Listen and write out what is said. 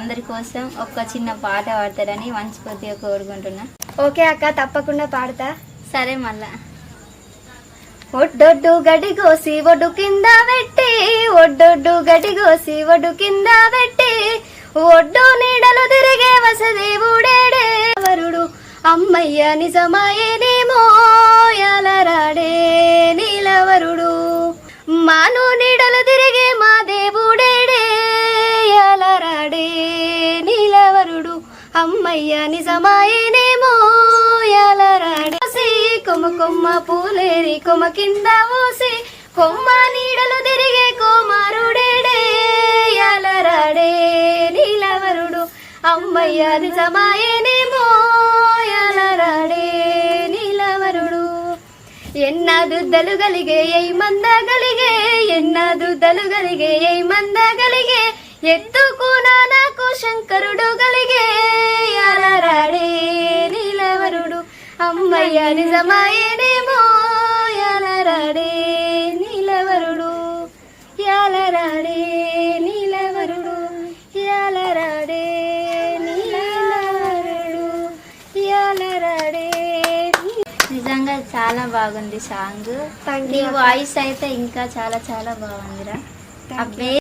అందరి కోసం ఒక చిన్న పాట పాడతారని మనస్ఫూర్తిగా కోరుకుంటున్నా. ఓకే అక్క, తప్పకుండా పాడతా. సరే మళ్ళా. ఒడ్డొడ్డు గడి కోసి ఒడ్డు కింద పెట్టి, ఒడ్డొడ్డు గడి కోసి ఒడ్డు కింద పెట్టి, ఒడ్డు నీడలు తిరిగే వసదేవుడేడే వరుడు అమ్మయ్య నిజమాయేనేమో యాలరాడే నీలవరుడు. మాను నీడలు తిరిగే మా దేవుడేడే యాలరాడే నీలవరుడు అమ్మయ్య నిజమాయేనేమో యాలరాడే. కొమ్మ కొమ్మ పూలేరి కొమ్మ కింద ఊసి, కొమ్మ నీడలు తిరిగే కోమారుడేడే యాలరాడే నీలవరుడు అమ్మయ్య నిజమాయేనేమో యాలరాడే నీలవరుడు. ఎన్నదుద్దలు గలిగే ఎయి మంద గలిగే, ఎన్నదుద్దలు గలిగే ఎయి మంద గలిగే, ఎత్తుకు నానాకు శంకరుడు గలిగే యాలరాడే నీలవరుడు అమ్మయ్య నిజమాయేనేమో యాలరాడే నీలవరుడు యాలరాడే నీలవరుడు యాలరాడే నీలవరుడు యాలరాడే. నిజంగా చాలా బాగుంది సాంగ్. నీ వాయిస్ అయితే ఇంకా చాలా చాలా బాగుందిరా.